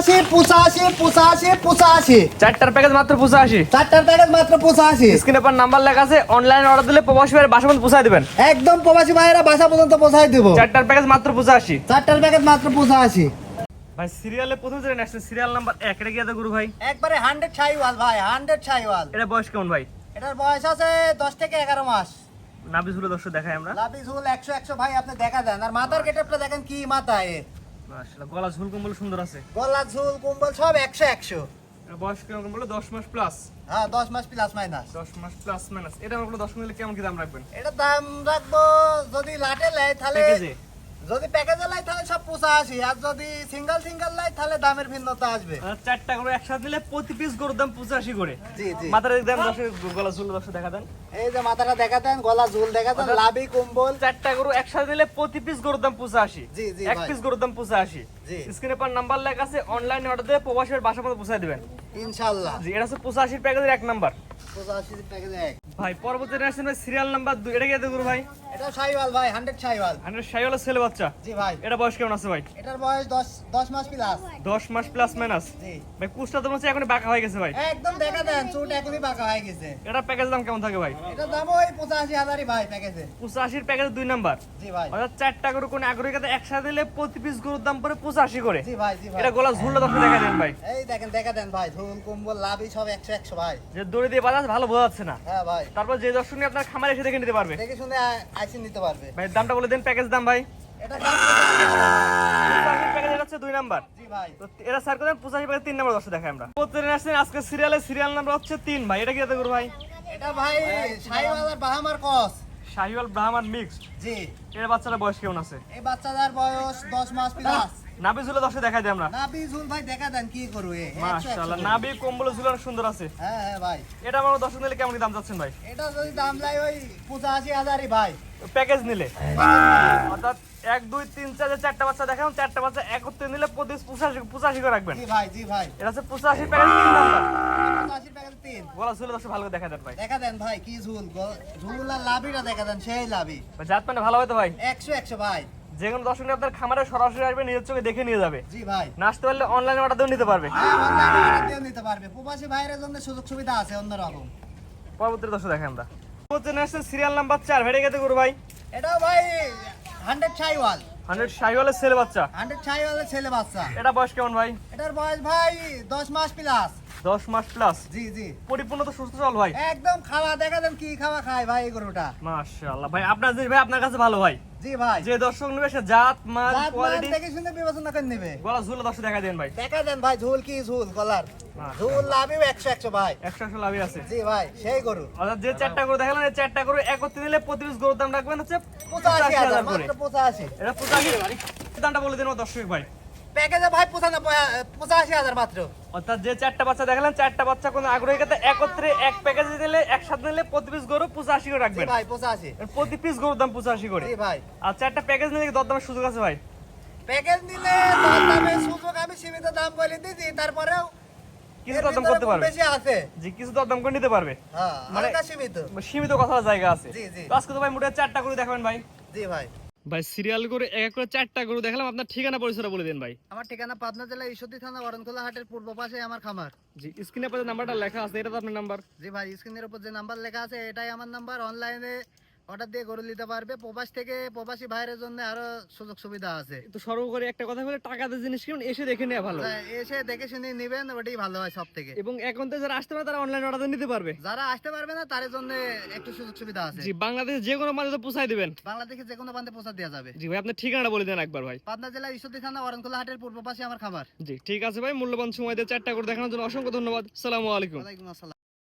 85 চারটার প্যাকেজ মাত্র 85। চারটার প্যাকেজ মাত্র 85। স্ক্রিনে পর নাম্বার লেখা আছে, অনলাইন অর্ডার দিলে প্রবাসী ভাইয়ের বাসা পর্যন্ত পৌঁছায় দিবেন। একদম প্রবাসী ভাইয়েরা বাসা পর্যন্ত পৌঁছায় দেব। চারটার প্যাকেজ মাত্র 85। চারটার প্যাকেজ মাত্র 85। ভাই সিরিয়ালে প্রথম যেটা নেক্সট সিরিয়াল নাম্বার 1, এটা কি আছে গুরু ভাই? একবারে 100 ছাইওয়াল ভাই, 100 ছাইওয়াল। এটা বয়স কেমন ভাই? এটার বয়স আছে 10 থেকে 11 মাস। নাভি ঝুলে দর্শক দেখাই আমরা। লাভি ঝুল 100 ভাই, আপনি দেখা দেন। আর মাথার গেটআপটা দেখেন কি মাথা এ। মাশাআল্লাহ, গলা ঝুল কম্বল সুন্দর আছে। গলা ঝুল কম্বল সব 100। এটা বয়স কেমন বলে? 10 মাস প্লাস। হ্যাঁ 10 মাস প্লাস মাইনাস। 10 মাস প্লাস মাইনাস। এটা আমরা 10 মিলে কেমন কি দাম রাখবেন? এটা দাম রাখবো যদি লাটে লাই তাহলে, প্যাকেজে যদি প্যাকেজে লাই তাহলে সব 85, আর যদি সিঙ্গেল লাই তাহলে দামের ভিন্নতা আসবে। চারটা করে একসাথে নিলে প্রতি পিস গরুর দাম 85 করে। জি জি। মাথার দাম দর্শক, গলা ঝুল দর্শক দেখা দেন। এই যে মাথাটা দেখা দেন, গলা ঝুল দেখা দেন, লাভি কম্বল। চারটা গরু একসাথে নিলে প্রতি পিস গরুর দাম 85। জি জি এক ভাই। পিস গরুর দাম 85। জি। স্ক্রিনে পর নাম্বার লেখা আছে, অনলাইনে অর্ডার দিয়ে প্রবাসীর বাসা পর্যন্ত পৌঁছায় দিবেন ইনশাআল্লাহ। জি। এটা হচ্ছে 85 প্যাকেজের 1 নাম্বার। 85 প্যাকেজে এক। ভাই পরবর্তী আসছেন ভাই সিরিয়াল নাম্বার 2, এটা কি আছে গুরু ভাই? এটা ছাইওয়াল ভাই, 100 ছাইওয়াল। 100 শাইওয়ালা ছেলে বাচ্চা। জি ভাই। এটা বয়স কেমন আছে ভাই? এটার বয়স 10 মাস প্লাস। 10 মাস প্লাস মাইনাস। জি। ভাই কুচটা তো মনে হচ্ছে এখন বাঁকা হয়ে গেছে ভাই। একদম দেখা দেন, চুট এখনই বাঁকা হয়ে গেছে। এটা প্যাকেজ দাম কেমন থাকে ভাই? এটার দাম ওই 85,000 ভাই প্যাকেজে। 85 প্যাকেজের 2 নাম্বার। জি ভাই। অর্থাৎ চারটা গরু কোন আগ্রহী কাছে একসাথে দিলে প্রতি পিস গরুর দাম পড়ে 85 করে। জি ভাই জি ভাই। এটা গলা ঝুলটা দর্শক দেখা দেন ভাই। এই দেখেন দেখা দেন ভাই, ঝুল কম্বল লাভি সব 100 ভাই। যে দড়ি দিয়ে বাজাজ ভালো বোঝা যাচ্ছে না। হ্যাঁ ভাই। তারপর যে দর্শক নিয়ে আপনার খামারে এসে দেখে নিতে পারবে। দেখে শুনে আইসিন নিতে পারবে। ভাই দামটা বলে দেন, প্যাকেজ দাম ভাই। এটা দাম 85 প্যাকেজ এটা হচ্ছে 2 নাম্বার। জি ভাই। তো এরা স্যার করেন 85 প্যাকেজ 3 নাম্বার দর্শক দেখাই আমরা। প্রত্যেকদিন আসছেন আজকে সিরিয়াল নাম্বার হচ্ছে 3 ভাই। এটা কি আছে গুরু ভাই? এটা ভাই ছাইওয়াল আর বাহামার ক্রস। শাহিওয়াল ব্রাহ্মণ মিক্সড। জি। এর বাচ্চাটা বয়স কেমন আছে? এই বাচ্চাটার বয়স 10 মাস প্লাস। নাভি ঝুলে দর্শক দেখাই দিই আমরা। নাভি ঝুল ভাই দেখা দেন কি করু এ। মাশাআল্লাহ, নাভি কম্বল ঝুলে অনেক সুন্দর আছে। হ্যাঁ হ্যাঁ ভাই। এটা আমরা দর্শক নিলে কেমন কি দাম যাচ্ছেন ভাই? এটা যদি দাম লাই ওই 85,000 ভাই। প্যাকেজ নিলে অর্থাৎ 1 2 3 4 যে চারটা বাচ্চা দেখান, চারটা বাচ্চা একত্রে নিলে প্রতি 85 করে রাখবেন। জি ভাই জি ভাই। এটা হচ্ছে 85 প্যাকেজ 3 নাম্বার। 85 প্যাকেজ 3। গলা ঝুলে দর্শক ভালো করে দেখা দেন ভাই। দেখা দেন ভাই কি ঝুল, ঝুল আর লাভিটা দেখা দেন, সেই লাভি। ভাই জাত মানে ভালো হয় তো ভাই? 100 ভাই। যে কোনো দর্শক নিয়ে আপনার খামারে সরাসরি আসবে, নিজের চোখে দেখে নিয়ে যাবে। জি ভাই। না আসতে পারলে অনলাইনে অর্ডার দিয়ে নিতে পারবে। হ্যাঁ অনলাইনে অর্ডার দিয়ে নিতে পারবে। প্রবাসী ভাইয়ের জন্য সুযোগ সুবিধা আছে অন্যরকম। পরবর্তী দর্শক দেখেন আমরা। প্রত্যেকদিন আসছেন সিরিয়াল নাম্বার 4 ভেড়ে গেছে গুরু ভাই। এটাও ভাই 100 ছাইওয়াল। 100 শাহিওয়ালের ছেলে বাচ্চা। 100 ছাইওয়ালের ছেলে বাচ্চা। এটা বয়স কেমন ভাই? এটার বয়স ভাই 10 মাস প্লাস। 10 মাস প্লাস। জি জি। পরিপূর্ণ তো সুস্থ সবল ভাই। একদম খাওয়া দেখা দেন কি খাওয়া খায় ভাই এই গরুটা। মাশাআল্লাহ ভাই, আপনার যে ভাই আপনার কাছে ভালো ভাই। জি ভাই। যে দর্শক নেবে সে জাত মান রাত মান কোয়ালিটি দেখে শুনে বিবেচনা করে নেবে। গলা ঝুলে দর্শক দেখা দেন ভাই। দেখা দেন ভাই ঝুল কি ঝুল গলার। ঝুল লাভিও 100 ভাই। 100 লাভই আছে। জি ভাই সেই গরু। অর্থাৎ যে চারটা গরু দেখালেন, এই চারটা গরু একত্রে নিলে প্রতি পিস গরুর দাম রাখবেন হচ্ছে 85,000 করে। মাত্র 85। এটা 85 দামটা বলে দিন ও দর্শক ভাই। প্যাকেজে ভাই 85,000 মাত্র। অর্থাৎ যে চারটা বাচ্চা দেখালেন, চারটা বাচ্চা কোনো আগ্রহী কাছে একত্রে এক প্যাকেজে দিলে, একসাথে নিলে প্রতি পিস গরু 85 করে জি রাখবেন। ভাই 85। এর প্রতি পিস গরুর দাম 85 করে। জি ভাই। আর চারটা প্যাকেজ নিলে কি দরদামের সুযোগ আছে ভাই? প্যাকেজ নিলে দর দামে সুযোগ আমি সীমিত দাম বলে দিছি, তারপরেও কিছু এর দরদাম ভিতরে করতে কম পারবে। বেশি আছে। জি, কিছু দরদাম করে নিতে পারবে। হ্যাঁ মানে হালকা সীমিত। সীমিত কথার জায়গা আছে। জি, জি। তো আজকে তো ভাই মোটে চারটা গরু দেখাবেন ভাই। জি ভাই। ভাই সিরিয়াল করে এক এক করে চারটা গরু দেখালাম, আপনার ঠিকানা পরিচয়টা বলে দেন ভাই। আমার ঠিকানা পাবনা জেলা ঈশ্বরদী থানা অরণখোলা হাটের পূর্ব পাশে আমার খামার। জি, স্ক্রিনে পরে নাম্বারটা লেখা আছে, এটা তো আপনার নাম্বার। জি ভাই, স্ক্রিনের উপর যে নাম্বার লেখা আছে এটাই আমার নাম্বার। অনলাইনে অর্ডার দিয়ে গরু নিতে পারবে। প্রবাস থেকে প্রবাসী ভাইয়ের জন্য আরো সুযোগ সুবিধা আছে। তো সর্বোপরি একটা কথা বলে, টাকা দিয়ে জিনিস কিনুন, এসে দেখে নেওয়া ভালো। এসে দেখে শুনে নেবেন, ওটাই ভালো হয় সব থেকে। এবং এখন তো যারা আসতে পারে তারা অনলাইন অর্ডার নিতে পারবে। যারা আসতে পারবে না তাদের জন্য একটু সুযোগ সুবিধা আছে। জি, বাংলাদেশে যে কোনো মানুষ পৌঁছায় দিবেন। বাংলাদেশে যে কোনো প্রান্তে পৌঁছা দেওয়া যাবে। জি ভাই, আপনার ঠিকানাটা বলে দেন একবার ভাই। পাবনা জেলা ঈশ্বরদী থানা অরণখোলা হাটের পূর্ব পাশে আমার খামার। জি ঠিক আছে ভাই, মূল্যবান সময় দিয়ে চারটা করে দেখানোর জন্য অসংখ্য ধন্যবাদ। আসসালামু আলাইকুম। ওয়ালাইকুম আসসালাম।